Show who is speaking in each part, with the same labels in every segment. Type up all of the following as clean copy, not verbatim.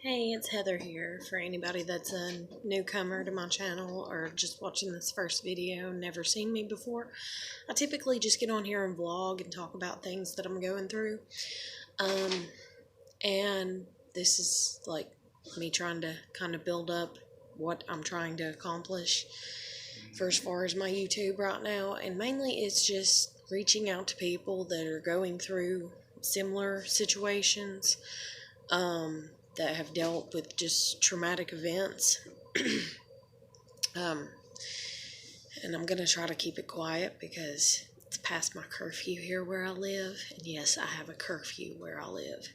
Speaker 1: Hey, it's Heather here. For anybody that's a newcomer to my channel or just watching this first video, never seen me before, I typically just get on here and vlog and talk about things that I'm going through. And this is like me trying to kind of build up what I'm trying to accomplish for as far as my YouTube right now. And mainly it's just reaching out to people that are going through similar situations. That have dealt with just traumatic events. um, and I'm going to try to keep it quiet because it's past my curfew here where I live. And yes, I have a curfew where I live.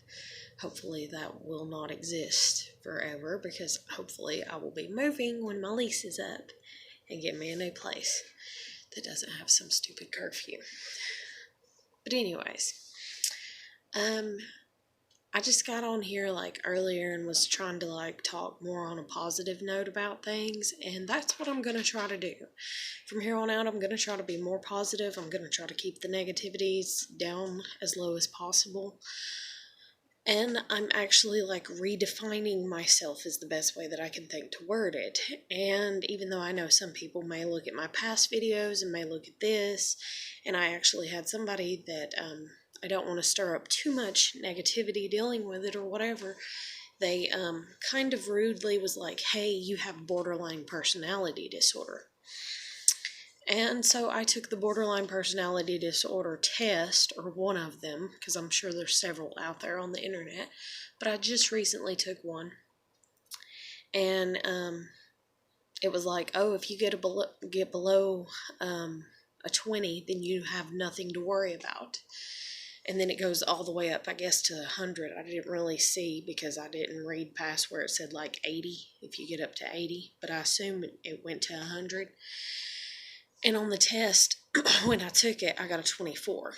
Speaker 1: Hopefully that will not exist forever because hopefully I will be moving when my lease is up and get me a new place that doesn't have some stupid curfew. But anyways, I just got on here like earlier and was trying to like talk more on a positive note about things, and that's what I'm going to try to do. From here on out, I'm going to try to be more positive. I'm going to try to keep the negativities down as low as possible. And I'm actually like redefining myself is the best way that I can think to word it. And even though I know some people may look at my past videos and may look at this, and I actually had somebody that I don't want to stir up too much negativity dealing with it or whatever. They kind of rudely was like, hey, you have borderline personality disorder. And so I took the borderline personality disorder test, or one of them, because I'm sure there's several out there on the internet, but I just recently took one. And it was like, oh, if you get below a 20, then you have nothing to worry about. And then it goes all the way up, I guess, to 100. I didn't really see because I didn't read past where it said like 80, if you get up to 80. But I assume it went to 100. And on the test, when I took it, I got a 24.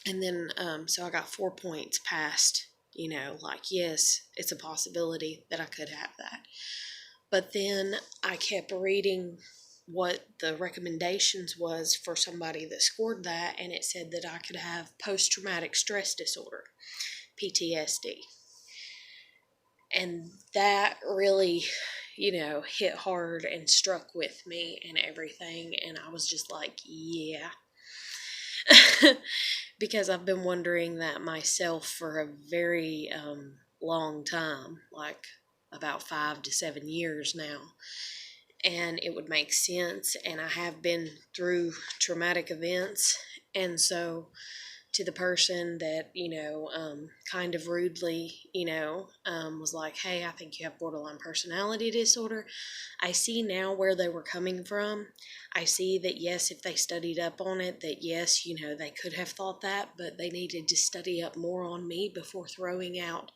Speaker 1: And then, so I got 4 points past, like, yes, it's a possibility that I could have that. But then I kept reading what the recommendations was for somebody that scored that, and it said that I could have post-traumatic stress disorder, PTSD. And that really, hit hard and struck with me and everything, and I was just like, yeah. Because I've been wondering that myself for a very long time, like about 5 to 7 years now. And it would make sense, and I have been through traumatic events, and so to the person that, kind of rudely, was like, hey, I think you have borderline personality disorder, I see now where they were coming from. I see that, yes, if they studied up on it, that, yes, they could have thought that, but they needed to study up more on me before throwing out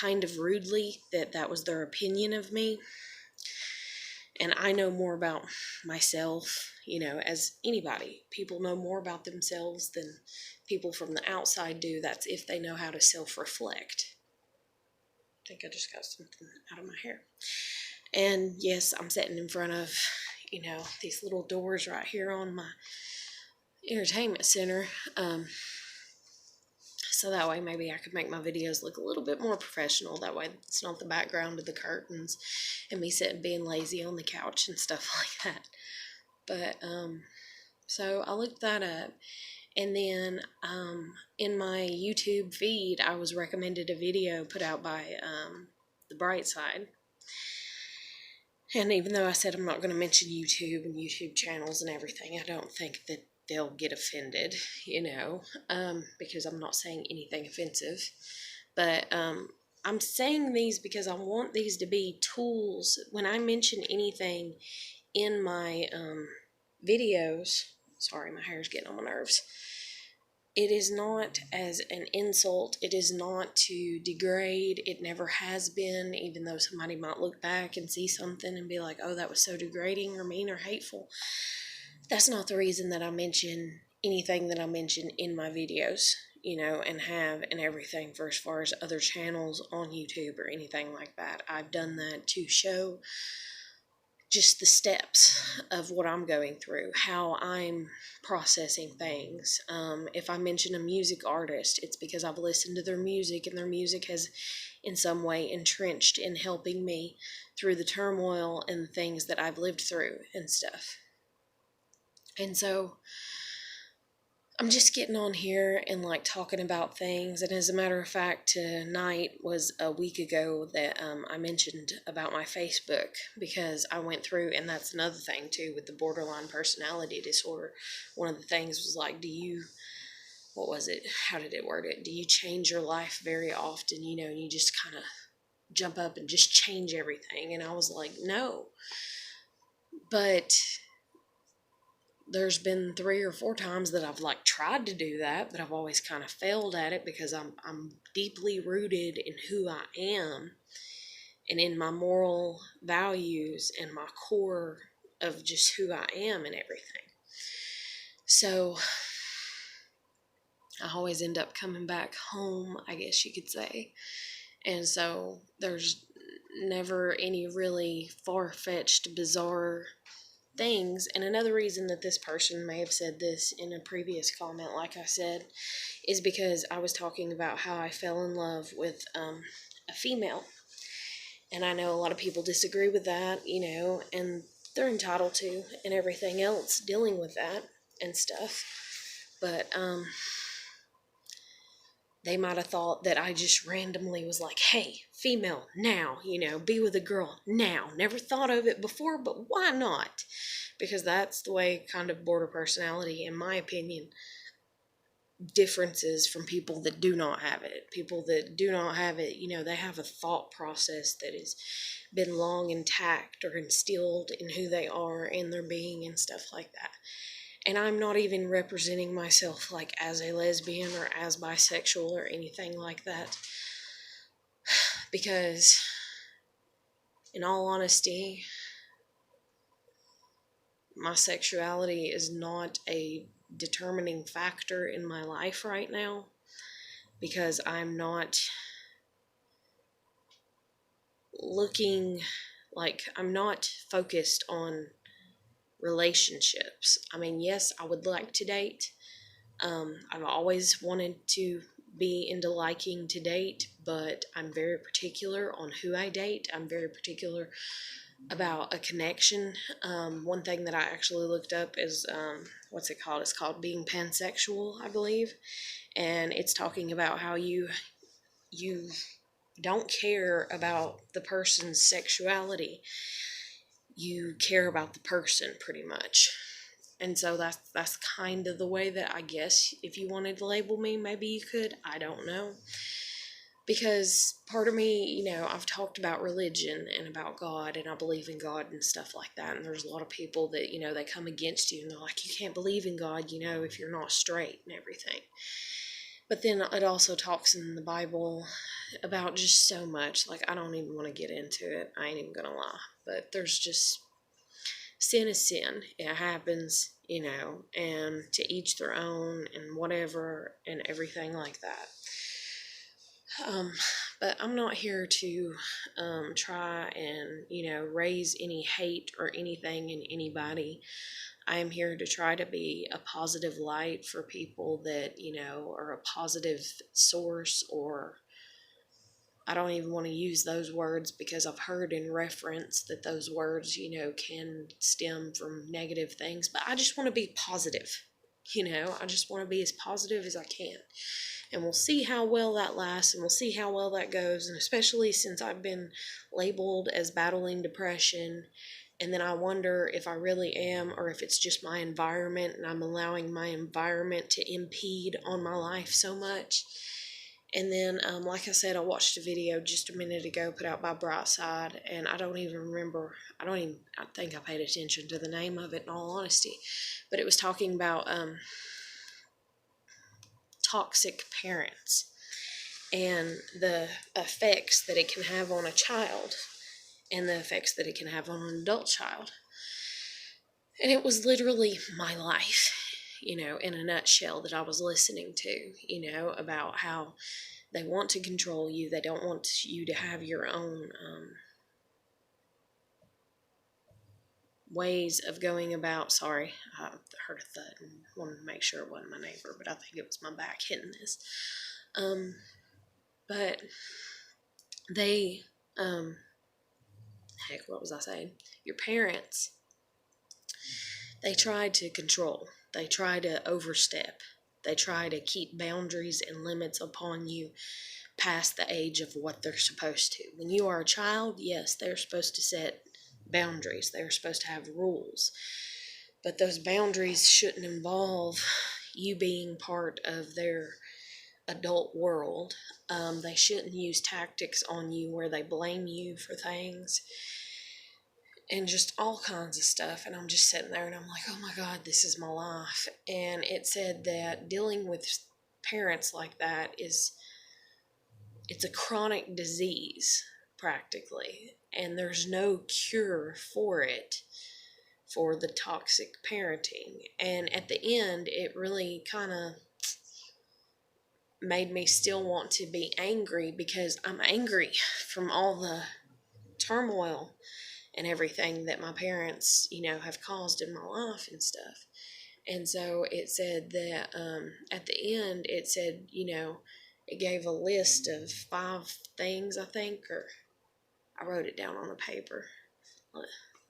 Speaker 1: kind of rudely that was their opinion of me. And I know more about myself, as anybody. People know more about themselves than people from the outside do. That's if they know how to self-reflect. I think I just got something out of my hair. And yes, I'm sitting in front of, these little doors right here on my entertainment center. So that way maybe I could make my videos look a little bit more professional. That way it's not the background of the curtains and me sitting being lazy on the couch and stuff like that. But, so I looked that up. And then in my YouTube feed, I was recommended a video put out by The Bright Side. And even though I said I'm not going to mention YouTube and YouTube channels and everything, I don't think that they'll get offended, because I'm not saying anything offensive. But I'm saying these because I want these to be tools. When I mention anything in my videos, sorry, my hair's getting on my nerves, it is not as an insult. It is not to degrade. It never has been, even though somebody might look back and see something and be like, oh, that was so degrading or mean or hateful. That's not the reason that I mention anything that I mention in my videos, and have and everything for as far as other channels on YouTube or anything like that. I've done that to show just the steps of what I'm going through, how I'm processing things. If I mention a music artist, it's because I've listened to their music and their music has in some way entrenched in helping me through the turmoil and the things that I've lived through and stuff. And so I'm just getting on here and like talking about things. And as a matter of fact, tonight was a week ago that I mentioned about my Facebook, because I went through, and that's another thing too with the borderline personality disorder. One of the things was like, what was it? How did it word it? Do you change your life very often? And you just kind of jump up and just change everything. And I was like, no. But there's been 3 or 4 times that I've like tried to do that, but I've always kind of failed at it, because I'm deeply rooted in who I am and in my moral values and my core of just who I am and everything. So I always end up coming back home, I guess you could say. And so there's never any really far-fetched, bizarre things. And another reason that this person may have said this in a previous comment, like I said, is because I was talking about how I fell in love with a female. And I know a lot of people disagree with that, and they're entitled to, and everything else dealing with that and stuff. But they might have thought that I just randomly was like, hey, female, now, be with a girl now. Never thought of it before, but why not? Because that's the way kind of border personality, in my opinion, differences from people that do not have it. People that do not have it, they have a thought process that has been long intact or instilled in who they are and their being and stuff like that. And I'm not even representing myself like as a lesbian or as bisexual or anything like that. Because, in all honesty, my sexuality is not a determining factor in my life right now. Because I'm not I'm not focused on relationships. I mean, yes, I would like to date. I've always wanted to be into liking to date, but I'm very particular on who I date. I'm very particular about a connection. One thing that I actually looked up is, what's it called? It's called being pansexual, I believe. And it's talking about how you don't care about the person's sexuality. You care about the person, pretty much. And so that's kind of the way that, I guess, if you wanted to label me, maybe you could. I don't know. Because part of me, I've talked about religion and about God, and I believe in God and stuff like that. And there's a lot of people that, they come against you and they're like, you can't believe in God, if you're not straight and everything. But then it also talks in the Bible about just so much. Like, I don't even want to get into it. I ain't even going to lie. But there's just, sin is sin. It happens, and to each their own and whatever and everything like that. But I'm not here to try and, raise any hate or anything in anybody. I am here to try to be a positive light for people that, are a positive source, or I don't even want to use those words, because I've heard in reference that those words, can stem from negative things. But I just want to be positive. I just want to be as positive as I can. And we'll see how well that lasts, and we'll see how well that goes. And especially since I've been labeled as battling depression, and then I wonder if I really am, or if it's just my environment, and I'm allowing my environment to impede on my life so much. And then, like I said, I watched a video just a minute ago put out by Brightside, and I don't even remember, I think I paid attention to the name of it, in all honesty. But it was talking about toxic parents and the effects that it can have on a child, and the effects that it can have on an adult child. And it was literally my life, in a nutshell, that I was listening to, about how they want to control you. They don't want you to have your own ways of going about. Sorry, I heard a thud and wanted to make sure it wasn't my neighbor, but I think it was my back hitting this. But they, what was I saying? Your parents, they try to control, they try to overstep, they try to keep boundaries and limits upon you past the age of what they're supposed to. When you are a child, yes, they're supposed to set boundaries, they're supposed to have rules, but those boundaries shouldn't involve you being part of their adult world. They shouldn't use tactics on you where they blame you for things and just all kinds of stuff. And I'm just sitting there and I'm like, oh my God, this is my life. And it said that dealing with parents like that it's a chronic disease practically, and there's no cure for it, for the toxic parenting. And at the end, it really kind of made me still want to be angry, because I'm angry from all the turmoil and everything that my parents, have caused in my life and stuff. And so it said that at the end, it said, it gave a list of 5 things, I think, or I wrote it down on the paper.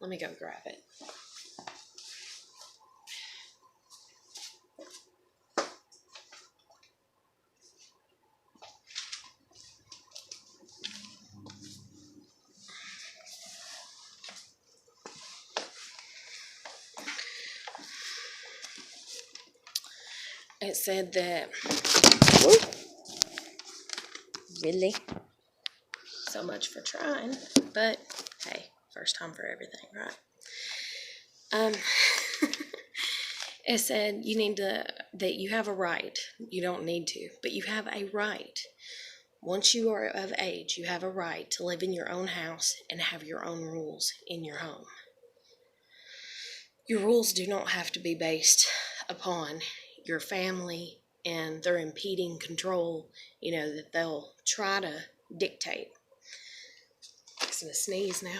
Speaker 1: Let me go grab it. It said that, really? So much for trying, but hey, first time for everything, right? It said that you have a right. You don't need to, but you have a right. Once you are of age, you have a right to live in your own house and have your own rules in your home. Your rules do not have to be based upon your family and their impeding control, that they'll try to dictate. I'm going to sneeze now.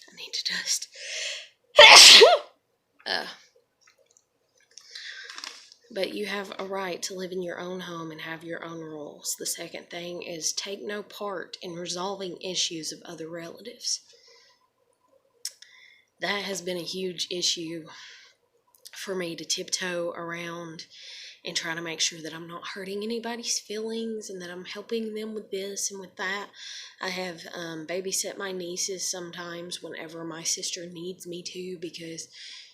Speaker 1: I need to dust. But you have a right to live in your own home and have your own rules. The second thing is take no part in resolving issues of other relatives. That has been a huge issue for me, to tiptoe around and try to make sure that I'm not hurting anybody's feelings and that I'm helping them with this and with that. I have babysat my nieces sometimes whenever my sister needs me to, because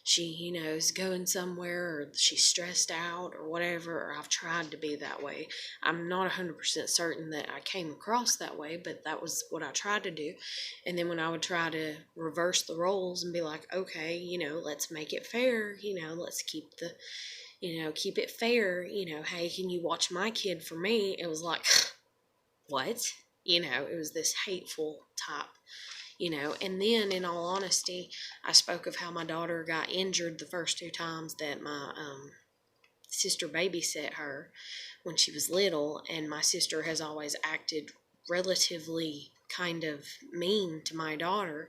Speaker 1: she, is going somewhere, or she's stressed out or whatever, or I've tried to be that way. I'm not 100% certain that I came across that way, but that was what I tried to do. And then when I would try to reverse the roles and be like, okay, let's make it fair, let's keep keep it fair, hey, can you watch my kid for me? It was like, what? It was this hateful type. And then in all honesty, I spoke of how my daughter got injured the first 2 times that my sister babysat her when she was little, and my sister has always acted relatively kind of mean to my daughter,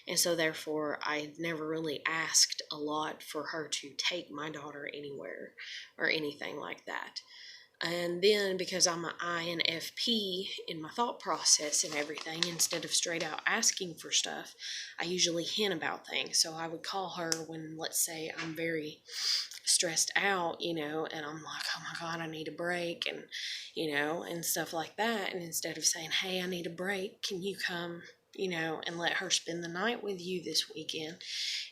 Speaker 1: and so therefore I never really asked a lot for her to take my daughter anywhere or anything like that. And then because I'm an INFP in my thought process and everything, instead of straight out asking for stuff, I usually hint about things. So I would call her when, let's say, I'm very stressed out, and I'm like, oh my God, I need a break, and, and stuff like that. And instead of saying, hey, I need a break, can you come, and let her spend the night with you this weekend?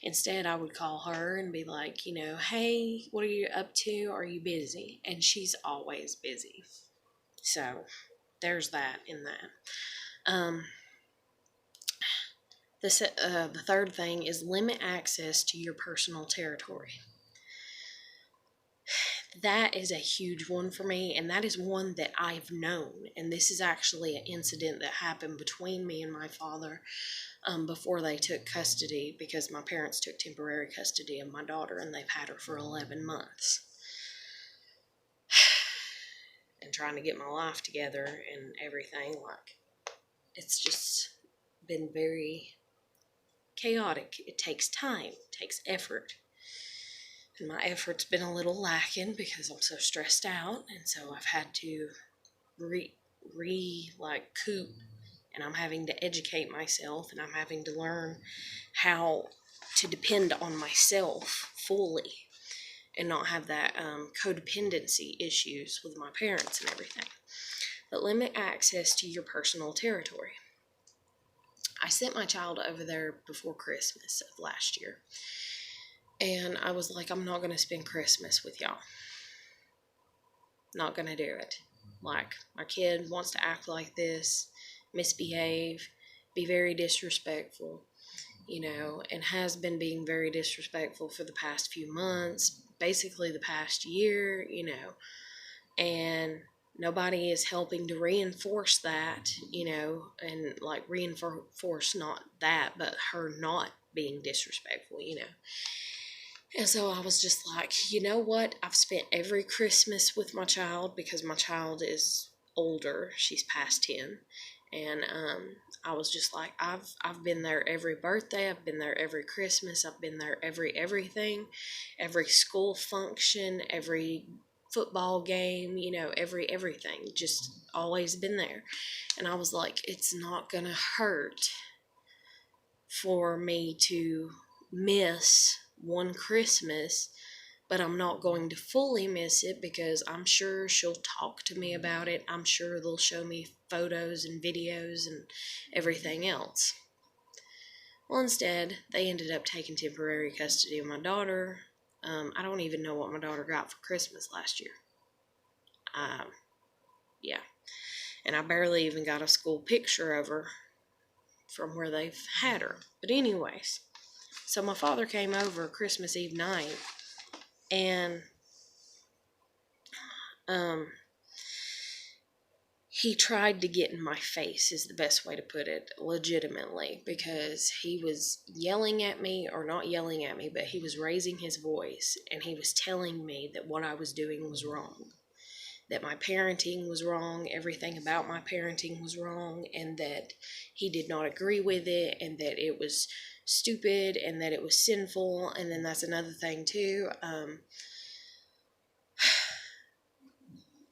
Speaker 1: Instead, I would call her and be like, hey, what are you up to? Are you busy? And she's always busy. So there's that in that. The third thing is limit access to your personal territory. That is a huge one for me, and that is one that I've known. And this is actually an incident that happened between me and my father before they took custody, because my parents took temporary custody of my daughter, and they've had her for 11 months. And trying to get my life together and everything, like, it's just been very chaotic. It takes time, it takes effort. And my effort's been a little lacking because I'm so stressed out, and so I've had to coop, and I'm having to educate myself, and I'm having to learn how to depend on myself fully and not have that codependency issues with my parents and everything. But limit access to your personal territory. I sent my child over there before Christmas of last year, and I was like, I'm not going to spend Christmas with y'all. Not going to do it. Like, my kid wants to act like this, misbehave, be very disrespectful, and has been being very disrespectful for the past few months, basically the past year, and nobody is helping to reinforce that, and like reinforce not that, but her not being disrespectful, And so I was just like, you know what? I've spent every Christmas with my child because my child is older. She's past 10. And I was just like, I've been there every birthday. I've been there every Christmas. I've been there everything, every school function, every football game, everything. Just always been there. And I was like, it's not going to hurt for me to miss one Christmas, but I'm not going to fully miss it because I'm sure she'll talk to me about it. I'm sure they'll show me photos and videos and everything else. Well, instead, they ended up taking temporary custody of my daughter. I don't even know what my daughter got for Christmas last year. Yeah. And I barely even got a school picture of her from where they've had her. But anyways, so my father came over Christmas Eve night, and he tried to get in my face, is the best way to put it, legitimately, because he was yelling at me, or not yelling at me, but he was raising his voice, and he was telling me that what I was doing was wrong, that my parenting was wrong, everything about my parenting was wrong, and that he did not agree with it, and that it was stupid, and that it was sinful. And then that's another thing too,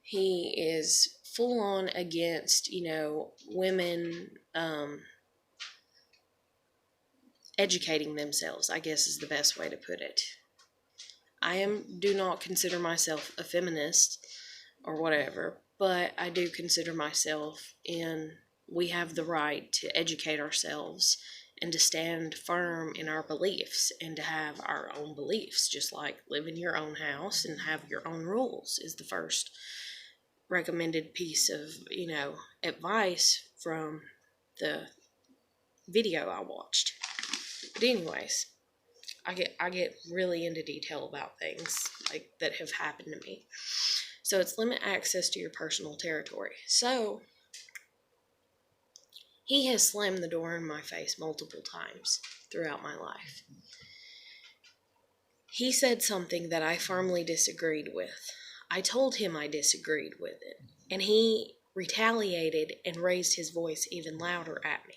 Speaker 1: he is full on against, women educating themselves, I guess is the best way to put it. Do not consider myself a feminist or whatever, but I do consider myself we have the right to educate ourselves and to stand firm in our beliefs and to have our own beliefs, just like live in your own house and have your own rules is the first recommended piece of, advice from the video I watched. But anyways, I get really into detail about things like that have happened to me. So it's limit access to your personal territory. So he has slammed the door in my face multiple times throughout my life. He said something that I firmly disagreed with. I told him I disagreed with it, and he retaliated and raised his voice even louder at me.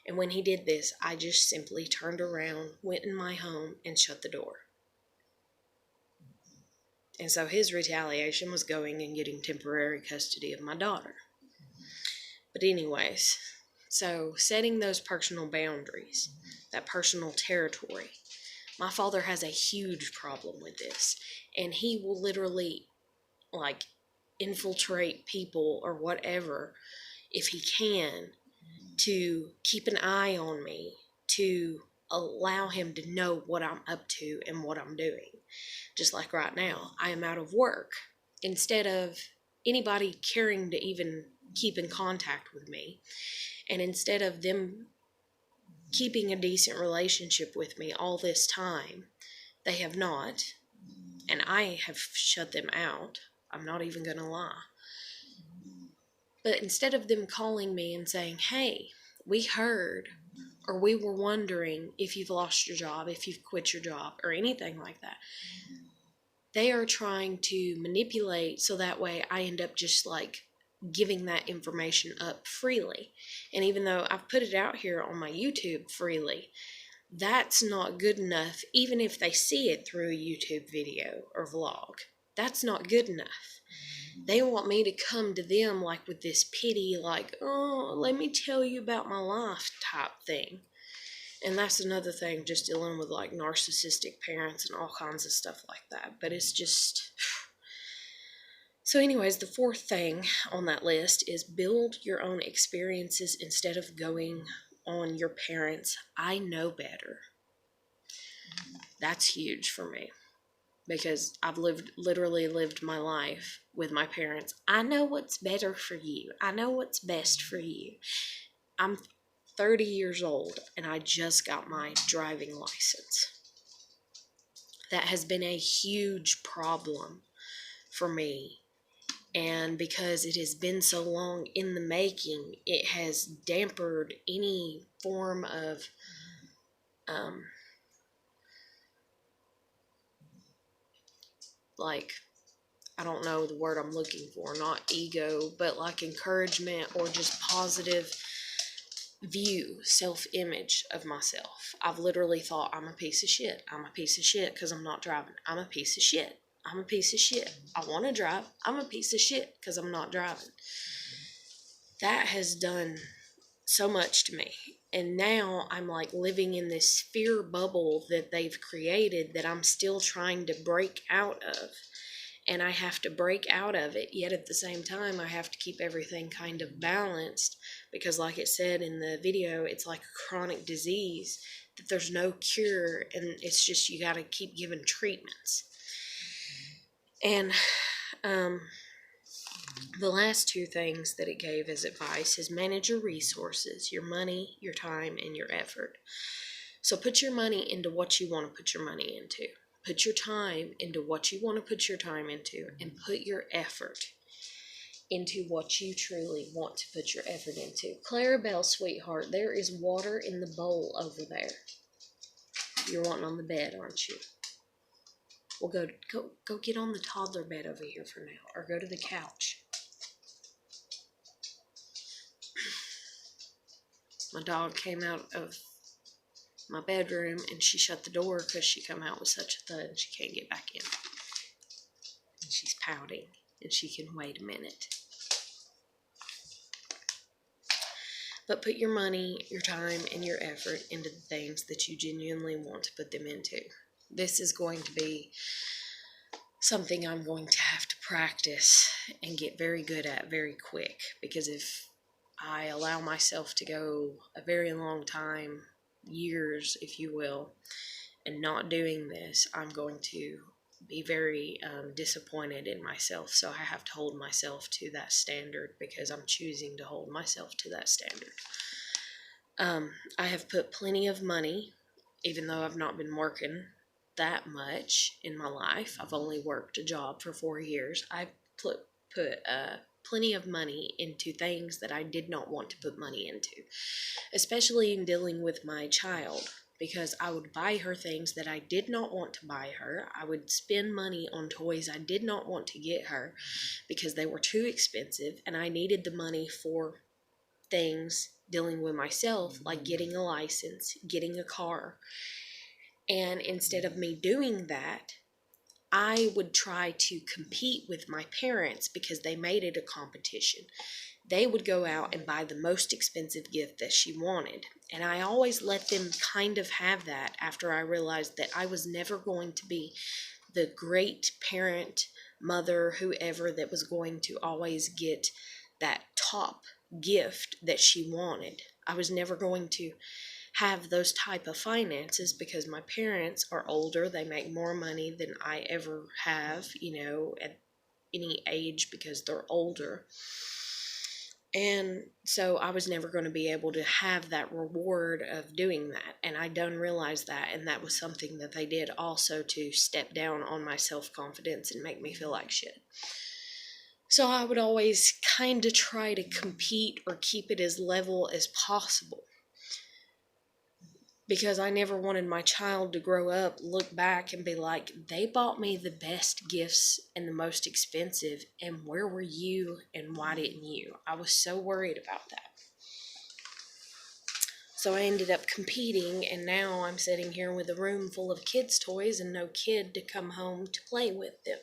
Speaker 1: And when he did this, I just simply turned around, went in my home, and shut the door. And so his retaliation was going and getting temporary custody of my daughter. But anyways, so setting those personal boundaries, that personal territory, my father has a huge problem with this. And he will literally, infiltrate people or whatever, if he can, to keep an eye on me, to allow him to know what I'm up to and what I'm doing. Just like right now, I am out of work. Instead of anybody caring to even keep in contact with me, and instead of them keeping a decent relationship with me all this time, they have not, and I have shut them out. I'm not even going to lie. But instead of them calling me and saying, hey, we heard, or we were wondering if you've lost your job, if you've quit your job, or anything like that, they are trying to manipulate so that way I end up just giving that information up freely. And even though I've put it out here on my YouTube freely, that's not good enough. Even if they see it through a YouTube video or vlog, that's not good enough. They want me to come to them like with this pity, like, oh, let me tell you about my life type thing. And that's another thing, just dealing with like narcissistic parents and all kinds of stuff like that. But it's just... So anyways, the fourth thing on that list is build your own experiences instead of going on your parents' I know better. That's huge for me, because I've literally lived my life with my parents. I know what's better for you. I know what's best for you. I'm 30 years old and I just got my driving license. That has been a huge problem for me. And because it has been so long in the making, it has dampened any form of like, I don't know the word I'm looking for, not ego, but like encouragement or just positive view, self-image of myself. I've literally thought, I'm a piece of shit. I'm a piece of shit because I'm not driving. I'm a piece of shit. I'm a piece of shit. I want to drive. I'm a piece of shit because I'm not driving. That has done so much to me. And now I'm like living in this fear bubble that they've created that I'm still trying to break out of. And I have to break out of it, yet at the same time I have to keep everything kind of balanced, because like it said in the video, it's like a chronic disease that there's no cure, and it's just you got to keep giving treatments. And the last two things that it gave as advice is manage your resources, your money, your time, and your effort. So put your money into what you want to put your money into. Put your time into what you want to put your time into, and put your effort into what you truly want to put your effort into. Clarabelle, sweetheart, there is water in the bowl over there. You're wanting on the bed, aren't you? Well, go get on the toddler bed over here for now, or go to the couch. My dog came out of my bedroom and she shut the door because she come out with such a thud and she can't get back in. And she's pouting and she can wait a minute. But put your money, your time, and your effort into the things that you genuinely want to put them into. This is going to be something I'm going to have to practice and get very good at very quick, because if I allow myself to go a very long time, years, if you will, and not doing this, I'm going to be very disappointed in myself. So I have to hold myself to that standard, because I'm choosing to hold myself to that standard. I have put plenty of money, even though I've not been working that much in my life. I've only worked a job for 4 years. I've put plenty of money into things that I did not want to put money into, especially in dealing with my child, because I would buy her things that I did not want to buy her. I would spend money on toys I did not want to get her because they were too expensive, and I needed the money for things dealing with myself, like getting a license, getting a car. And instead of me doing that, I would try to compete with my parents because they made it a competition. They would go out and buy the most expensive gift that she wanted. And I always let them kind of have that after I realized that I was never going to be the great parent, mother, whoever that was going to always get that top gift that she wanted. I was never going to have those type of finances because my parents are older. They make more money than I ever have, at any age, because they're older. And so I was never going to be able to have that reward of doing that. And I done realize that. And that was something that they did also to step down on my self-confidence and make me feel like shit. So I would always kind of try to compete or keep it as level as possible, because I never wanted my child to grow up, look back, and be like, they bought me the best gifts and the most expensive, and where were you, and why didn't you? I was so worried about that. So I ended up competing, and now I'm sitting here with a room full of kids' toys and no kid to come home to play with them.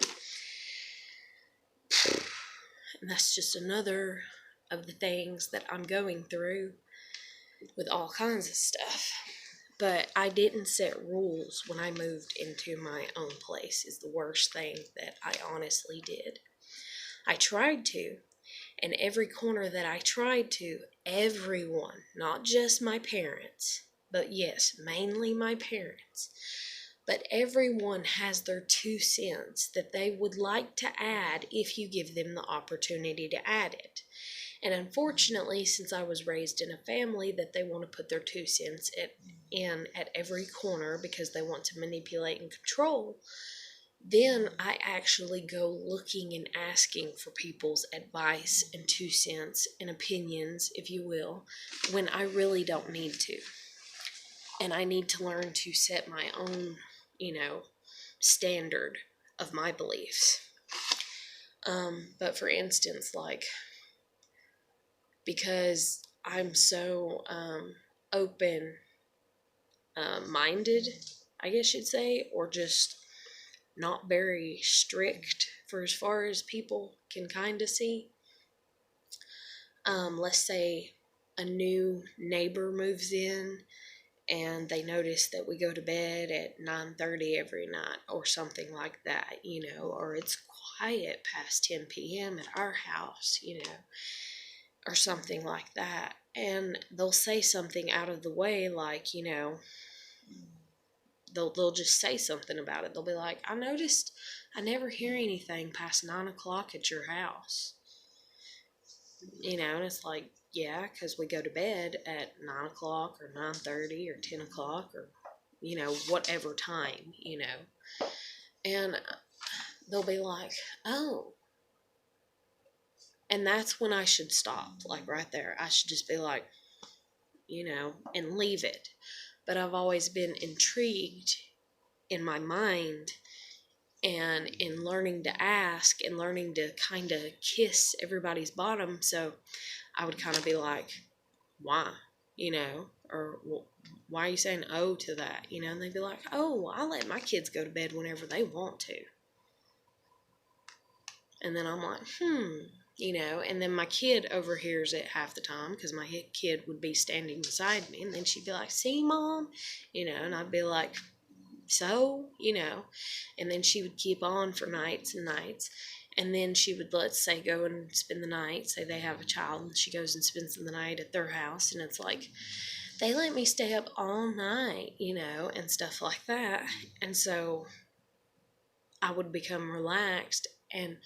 Speaker 1: And that's just another of the things that I'm going through with all kinds of stuff. But I didn't set rules when I moved into my own place, is the worst thing that I honestly did. I tried to, and every corner that I tried to, everyone, not just my parents, but yes, mainly my parents, but everyone has their 2 cents that they would like to add if you give them the opportunity to add it. And unfortunately, since I was raised in a family that they want to put their 2 cents in at every corner because they want to manipulate and control, then I actually go looking and asking for people's advice and 2 cents and opinions, if you will, when I really don't need to. And I need to learn to set my own, standard of my beliefs. But for instance, because I'm so open minded, I guess you'd say, or just not very strict for as far as people can kind of see. Let's say a new neighbor moves in and they notice that we go to bed at 9:30 every night or something like that, or it's quiet past 10 p.m. at our house, or something like that. And they'll say something out of the way, like, they'll just say something about it. They'll be like, I noticed I never hear anything past 9 o'clock at your house. And it's like, yeah, because we go to bed at 9 o'clock or 9:30 or 10 o'clock or, whatever time, And they'll be like, oh. And that's when I should stop, like right there. I should just be like, and leave it. But I've always been intrigued in my mind and in learning to ask and learning to kind of kiss everybody's bottom. So I would kind of be like, why? Or why are you saying oh to that? And they'd be like, oh, I let my kids go to bed whenever they want to. And then I'm like, and then my kid overhears it half the time because my kid would be standing beside me, and then she'd be like, see, Mom? And I'd be like, so? And then she would keep on for nights and nights. And then she would, let's say, go and spend the night. Say they have a child, and she goes and spends the night at their house, and it's like, they let me stay up all night, and stuff like that. And so I would become relaxed, and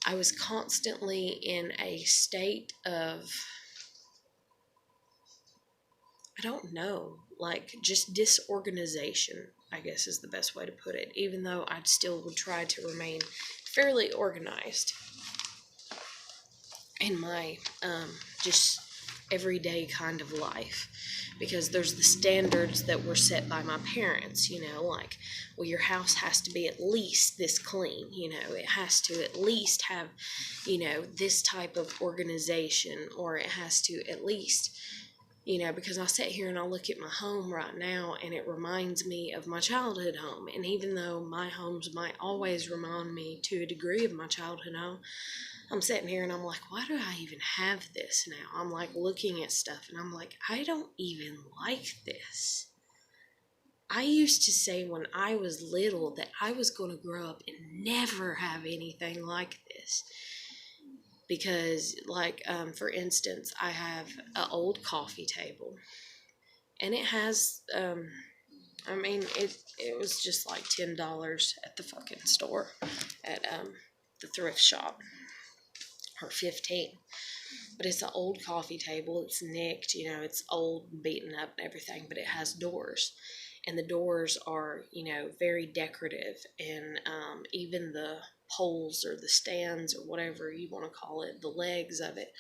Speaker 1: I was constantly in a state of, I don't know, like just disorganization, I guess is the best way to put it, even though I still would try to remain fairly organized in my just everyday kind of life, because there's the standards that were set by my parents, like, well, your house has to be at least this clean, it has to at least have, this type of organization, or it has to at least, because I sit here and I look at my home right now and it reminds me of my childhood home. And even though my homes might always remind me to a degree of my childhood home, I'm sitting here and I'm like, why do I even have this now? I'm like looking at stuff and I'm like, I don't even like this. I used to say when I was little that I was going to grow up and never have anything like this. Because, for instance, I have an old coffee table. And it has, it was just like $10 at the fucking store at the thrift shop. Or 15. But it's an old coffee table. It's nicked, it's old and beaten up and everything, but it has doors. And the doors are, very decorative. And even the poles or the stands or whatever you want to call it, the legs of it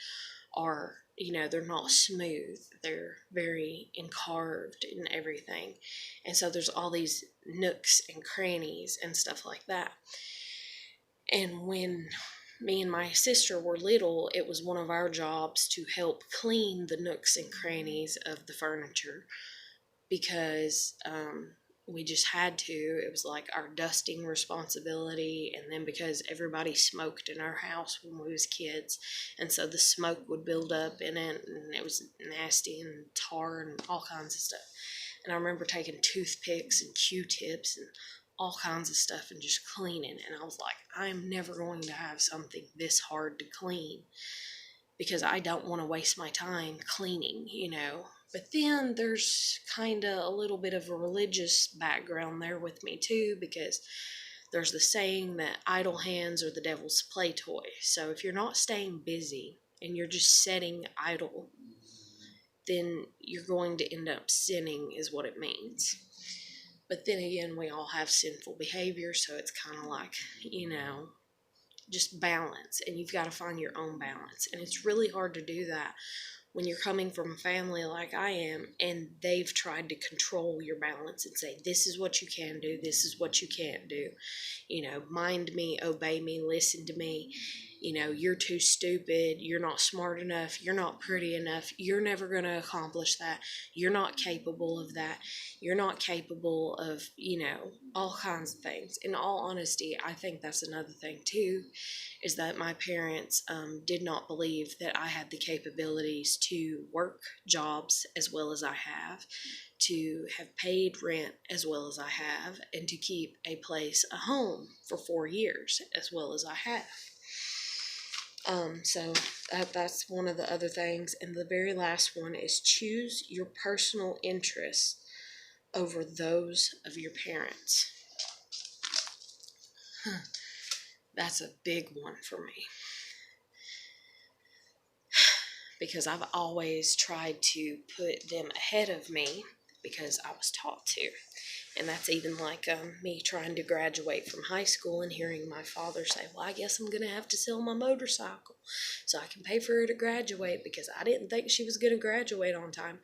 Speaker 1: are, they're not smooth. They're very encarved and everything. And so there's all these nooks and crannies and stuff like that. And when me and my sister were little, it was one of our jobs to help clean the nooks and crannies of the furniture, because we just had to. It was like our dusting responsibility. And then because everybody smoked in our house when we was kids, and so the smoke would build up in it, and it was nasty and tar and all kinds of stuff. And I remember taking toothpicks and Q-tips and all kinds of stuff and just cleaning. And I was like, I'm never going to have something this hard to clean, because I don't want to waste my time cleaning, But then there's kind of a little bit of a religious background there with me too, because there's the saying that idle hands are the devil's play toy. So if you're not staying busy and you're just sitting idle, then you're going to end up sinning, is what it means. But then again, we all have sinful behavior, so it's kind of like, just balance, and you've got to find your own balance. And it's really hard to do that when you're coming from a family like I am, and they've tried to control your balance and say, this is what you can do, this is what you can't do. Mind me, obey me, listen to me. You're too stupid, you're not smart enough, you're not pretty enough, you're never going to accomplish that, you're not capable of that, you're not capable of, all kinds of things. In all honesty, I think that's another thing too, is that my parents did not believe that I had the capabilities to work jobs as well as I have, to have paid rent as well as I have, and to keep a place, a home, for 4 years as well as I have. So that's one of the other things. And the very last one is choose your personal interests over those of your parents. That's a big one for me, because I've always tried to put them ahead of me because I was taught to. And that's even like me trying to graduate from high school and hearing my father say, well, I guess I'm going to have to sell my motorcycle so I can pay for her to graduate, because I didn't think she was going to graduate on time.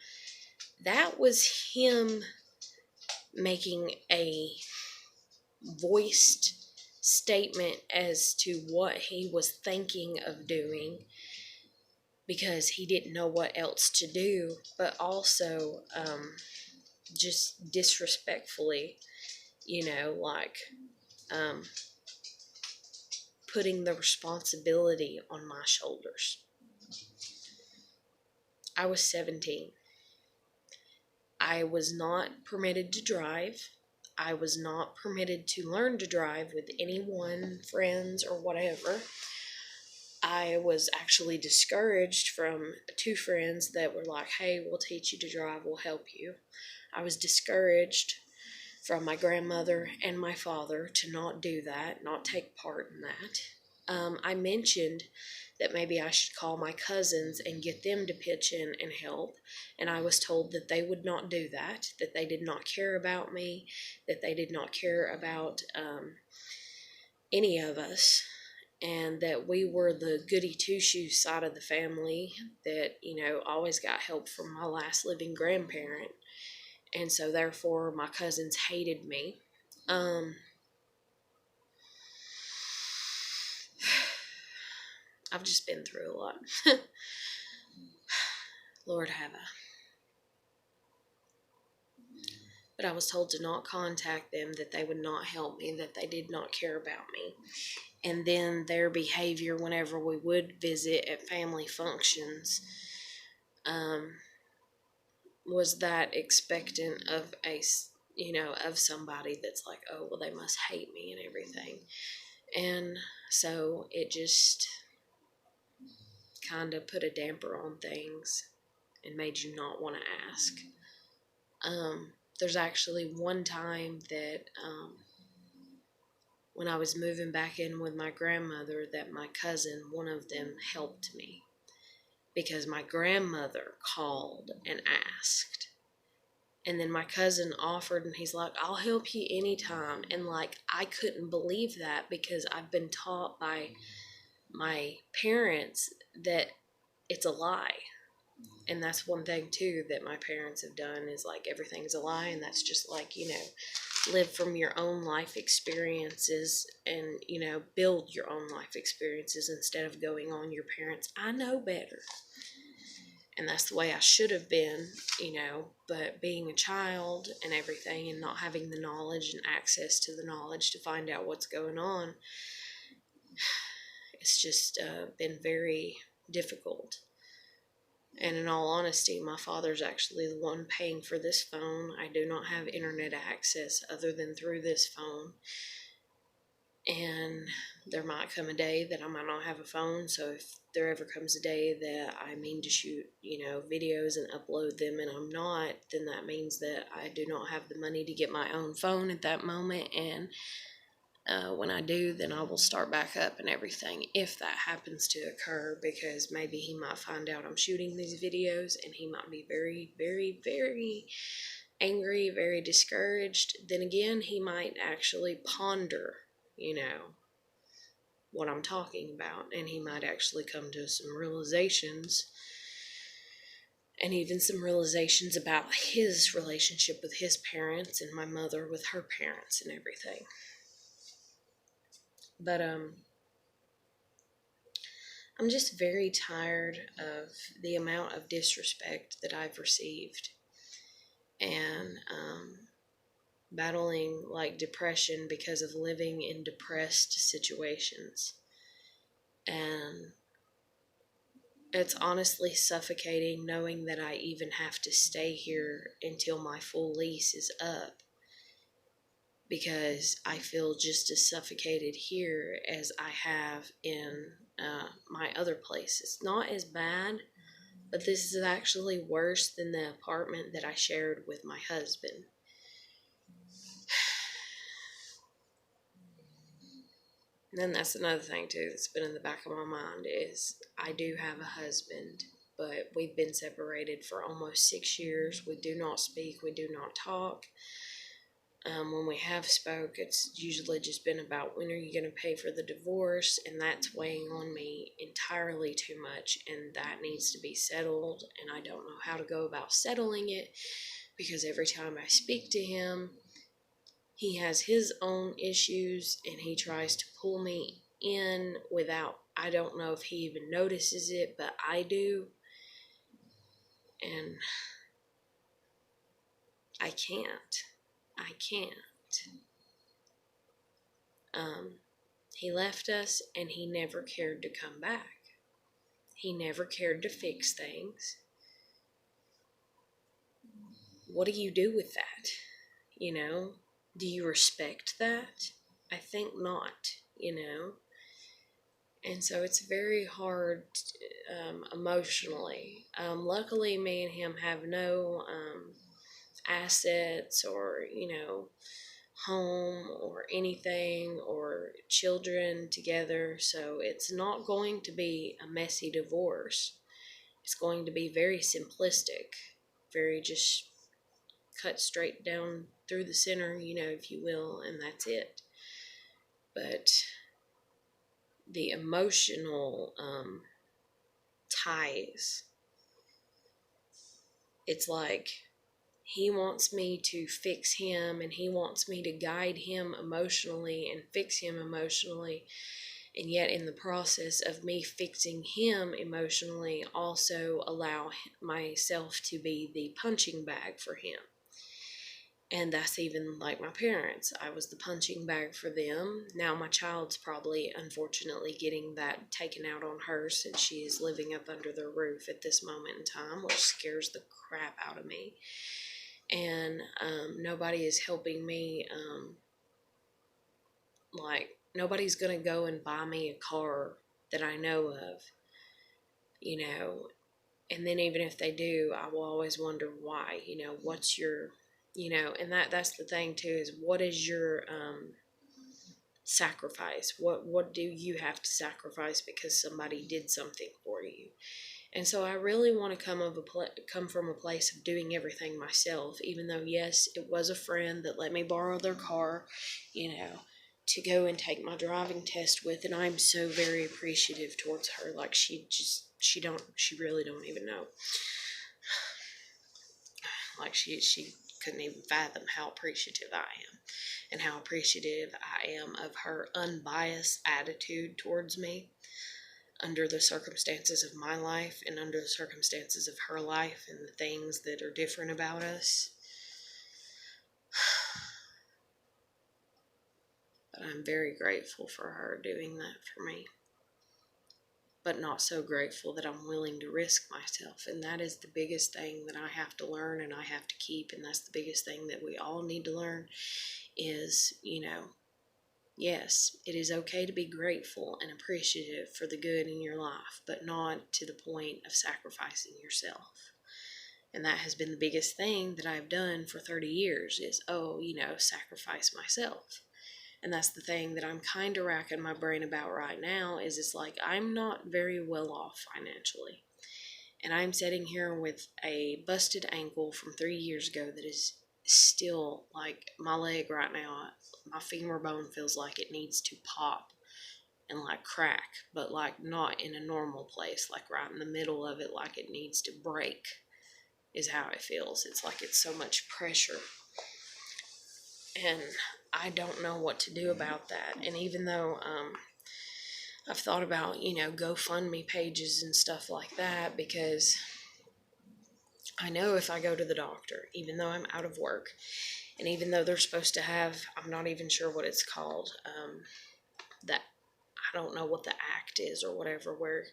Speaker 1: That was him making a voiced statement as to what he was thinking of doing, because he didn't know what else to do, but also just disrespectfully, putting the responsibility on my shoulders. I was 17. I was not permitted to drive. I was not permitted to learn to drive with anyone, friends, or whatever. I was actually discouraged from 2 friends that were like, hey, we'll teach you to drive, we'll help you. I was discouraged from my grandmother and my father to not do that, not take part in that. I mentioned that maybe I should call my cousins and get them to pitch in and help, and I was told that they would not do that they did not care about me, that they did not care about any of us, and that we were the goody two-shoes side of the family that, always got help from my last living grandparent. And so therefore my cousins hated me. I've just been through a lot. Lord have I. But I was told to not contact them, that they would not help me, that they did not care about me. And then their behavior whenever we would visit at family functions was that expectant of of somebody that's like, oh, well, they must hate me and everything. And so it just kind of put a damper on things and made you not want to ask. There's actually one time that when I was moving back in with my grandmother, that my cousin, one of them, helped me, because my grandmother called and asked. And then my cousin offered, and he's like, I'll help you anytime. And I couldn't believe that, because I've been taught by my parents that it's a lie. And that's one thing too that my parents have done, is everything's a lie. And that's just live from your own life experiences and, build your own life experiences instead of going on your parents. I know better. and that's the way I should have been, but being a child and everything and not having the knowledge and access to the knowledge to find out what's going on, it's just been very difficult. And in all honesty, my father's actually the one paying for this phone. I do not have internet access other than through this phone. And there might come a day that I might not have a phone, so if there ever comes a day that I mean to shoot, videos and upload them and I'm not, then that means that I do not have the money to get my own phone at that moment, and when I do, then I will start back up and everything, if that happens to occur, because maybe he might find out I'm shooting these videos and he might be very, very, very angry, very discouraged. Then again, he might actually ponder what I'm talking about, and he might actually come to some realizations, and even some realizations about his relationship with his parents and my mother with her parents and everything. But I'm just very tired of the amount of disrespect that I've received, and battling like depression because of living in depressed situations. And it's honestly suffocating knowing that I even have to stay here until my full lease is up, because I feel just as suffocated here as I have in my other places. Not as bad, but this is actually worse than the apartment that I shared with my husband. And then that's another thing too that's been in the back of my mind is I do have a husband, but we've been separated for almost 6 years. We do not speak. We do not talk. When we have spoke, it's usually just been about when are you going to pay for the divorce, and that's weighing on me entirely too much, and that needs to be settled, and I don't know how to go about settling it, because every time I speak to him, he has his own issues, and he tries to pull me in without, I don't know if he even notices it, but I do, and I can't. He left us, and he never cared to come back. He never cared to fix things. What do you do with that? Do you respect that? I think not, And so it's very hard emotionally. Luckily, me and him have no assets or, home or anything or children together, so it's not going to be a messy divorce. It's going to be very simplistic, very just cut straight down through the center, if you will, and that's it. But the emotional ties, it's like he wants me to fix him, and he wants me to guide him emotionally and fix him emotionally, and yet in the process of me fixing him emotionally, also allow myself to be the punching bag for him. And that's even like my parents. I was the punching bag for them. Now my child's probably, unfortunately, getting that taken out on her, since she is living up under their roof at this moment in time, which scares the crap out of me. And nobody is helping me. Nobody's going to go and buy me a car that I know of, and then even if they do, I will always wonder why, what's your, and that's the thing too, is what is your sacrifice? What do you have to sacrifice because somebody did something for you? And so I really want to come from a place of doing everything myself, even though, yes, it was a friend that let me borrow their car, to go and take my driving test with, and I'm so very appreciative towards her. Like, she really don't even know. Like, she couldn't even fathom how appreciative I am, and how appreciative I am of her unbiased attitude towards me. under the circumstances of my life and under the circumstances of her life and the things that are different about us. But I'm very grateful for her doing that for me. But not so grateful that I'm willing to risk myself. And that is the biggest thing that I have to learn and I have to keep. And that's the biggest thing that we all need to learn is, yes, it is okay to be grateful and appreciative for the good in your life, but not to the point of sacrificing yourself. And that has been the biggest thing that I've done for 30 years is, sacrifice myself. And that's the thing that I'm kind of racking my brain about right now is it's like I'm not very well off financially. And I'm sitting here with a busted ankle from 3 years ago that is still like my leg right now. My femur bone feels like it needs to pop and like crack, but like not in a normal place, like right in the middle of it, like it needs to break is how it feels. It's like it's so much pressure. And I don't know what to do about that. And even though I've thought about, GoFundMe pages and stuff like that, because I know if I go to the doctor, even though I'm out of work, and even though they're supposed to have, I'm not even sure what it's called, that I don't know what the act is or whatever, where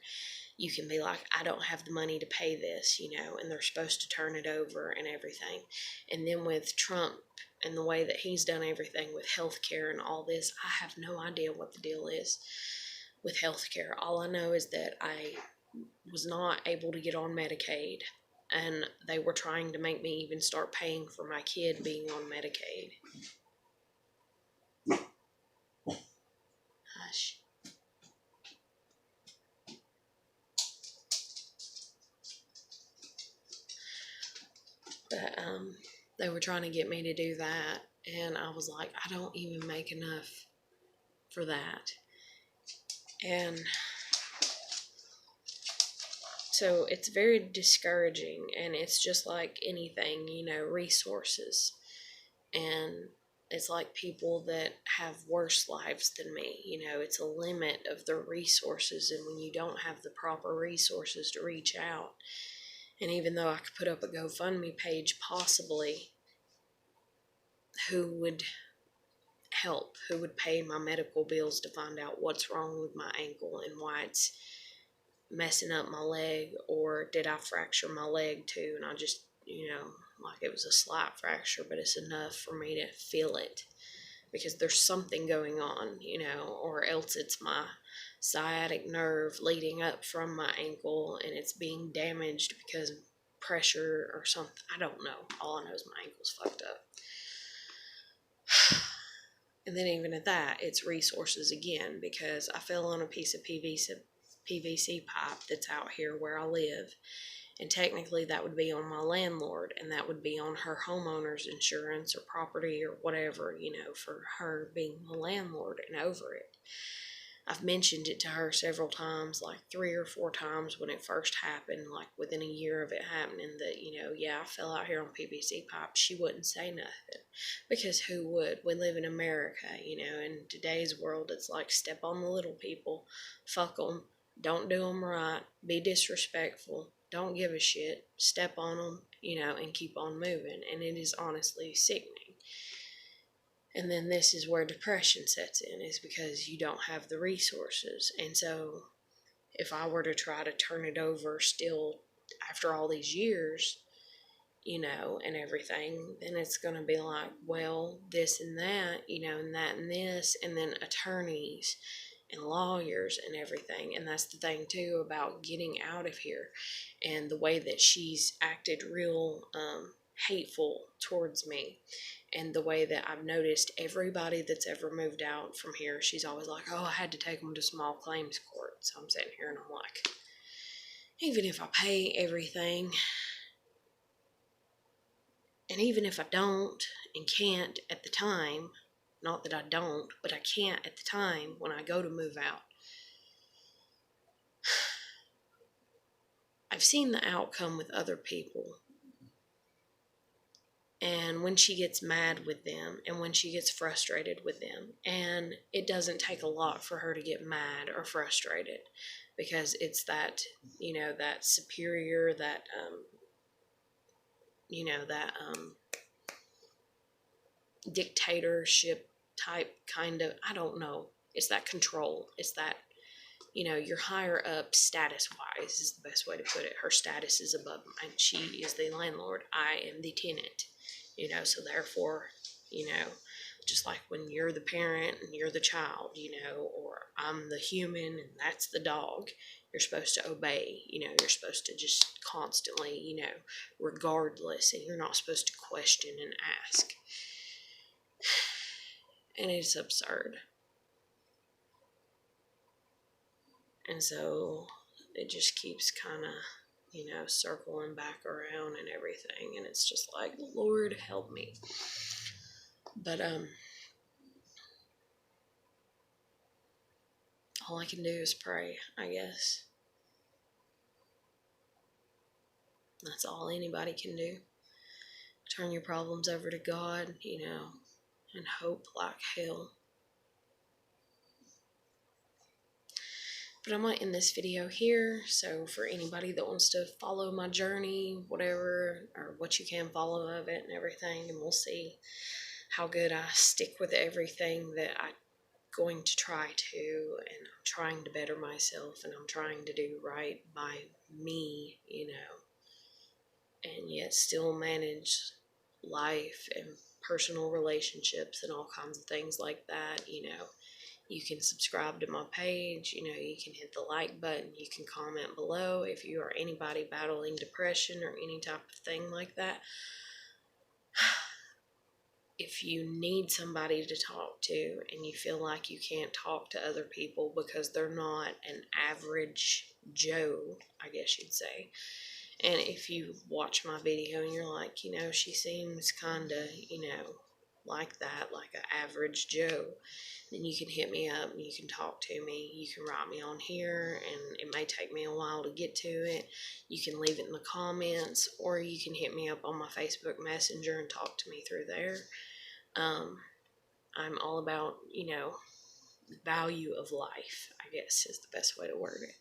Speaker 1: you can be like, I don't have the money to pay this, and they're supposed to turn it over and everything. And then with Trump and the way that he's done everything with healthcare and all this, I have no idea what the deal is with healthcare. All I know is that I was not able to get on Medicaid, and they were trying to make me even start paying for my kid being on Medicaid. Hush. But they were trying to get me to do that, and I was like, I don't even make enough for that. And so it's very discouraging, and it's just like anything, resources. And it's like people that have worse lives than me, it's a limit of the resources. And when you don't have the proper resources to reach out, and even though I could put up a GoFundMe page, possibly, who would help? Who would pay my medical bills to find out what's wrong with my ankle and why it's messing up my leg? Or did I fracture my leg too? And I just, like it was a slight fracture, but it's enough for me to feel it because there's something going on, or else it's my sciatic nerve leading up from my ankle and it's being damaged because of pressure or something. I don't know. All I know is my ankle's fucked up. And then even at that, it's resources again, because I fell on a piece of PVC pipe that's out here where I live. And technically that would be on my landlord, and that would be on her homeowner's insurance or property or whatever, for her being the landlord and over it. I've mentioned it to her several times, like 3 or 4 times when it first happened, like within a year of it happening, that, I fell out here on PVC pipe. She wouldn't say nothing, because who would? We live in America, in today's world, it's like step on the little people, fuck them, don't do them right, be disrespectful, don't give a shit, step on them, and keep on moving. And it is honestly sickening. And then this is where depression sets in, is because you don't have the resources. And so if I were to try to turn it over still after all these years, and everything, then it's going to be like, well, this and that, and that and this, and then attorneys and lawyers and everything. And that's the thing too about getting out of here, and the way that she's acted real hateful towards me. And the way that I've noticed everybody that's ever moved out from here, she's always like, oh, I had to take them to small claims court. So I'm sitting here and I'm like, even if I pay everything, and even if I don't and can't at the time, not that I don't, but I can't at the time when I go to move out, I've seen the outcome with other people. And when she gets mad with them, and when she gets frustrated with them, and it doesn't take a lot for her to get mad or frustrated, because it's that, that superior, that, that dictatorship type kind of, I don't know. It's that control. It's that, you're higher up status wise is the best way to put it. Her status is above mine. She is the landlord. I am the tenant. So therefore, just like when you're the parent and you're the child, or I'm the human and that's the dog, you're supposed to obey, you're supposed to just constantly, regardless, and you're not supposed to question and ask. And it's absurd. And so it just keeps kind of, circling back around and everything. And it's just like, Lord, help me. But, all I can do is pray, I guess. That's all anybody can do. Turn your problems over to God, and hope like hell. But I'm going to end this video here. So for anybody that wants to follow my journey, whatever, or what you can follow of it and everything, and we'll see how good I stick with everything that I'm going to try to, and I'm trying to better myself, and I'm trying to do right by me, and yet still manage life and personal relationships and all kinds of things like that. You can subscribe to my page, you can hit the like button, you can comment below if you are anybody battling depression or any type of thing like that. If you need somebody to talk to and you feel like you can't talk to other people because they're not an average Joe, I guess you'd say. And if you watch my video and you're like, she seems kind of, like that, like an average Joe, then you can hit me up and you can talk to me. You can write me on here, and it may take me a while to get to it. You can leave it in the comments, or you can hit me up on my Facebook Messenger and talk to me through there. I'm all about, the value of life, I guess is the best way to word it.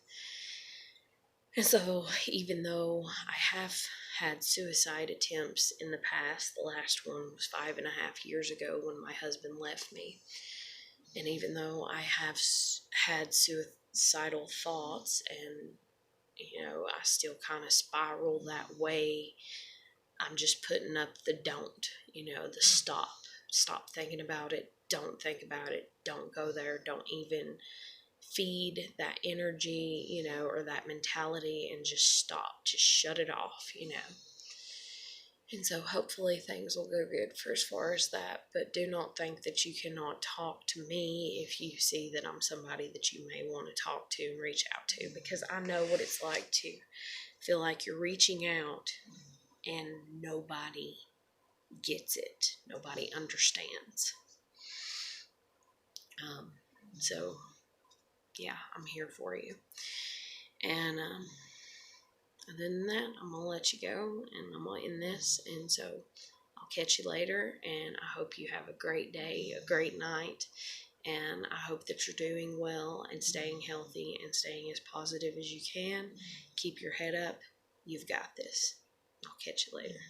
Speaker 1: And so, even though I have had suicide attempts in the past, the last one was 5.5 years ago when my husband left me. And even though I have had suicidal thoughts and, I still kind of spiral that way, I'm just putting up the don't, the stop. Stop thinking about it. Don't think about it. Don't go there. Don't even feed that energy, or that mentality, and just stop. Just shut it off, And so hopefully things will go good for as far as that. But do not think that you cannot talk to me if you see that I'm somebody that you may want to talk to and reach out to, because I know what it's like to feel like you're reaching out and nobody gets it. Nobody understands. So, yeah, I'm here for you. And other than that, I'm going to let you go, and I'm going to end this. And so I'll catch you later, and I hope you have a great day, a great night, and I hope that you're doing well and staying healthy and staying as positive as you can. Keep your head up. You've got this. I'll catch you later.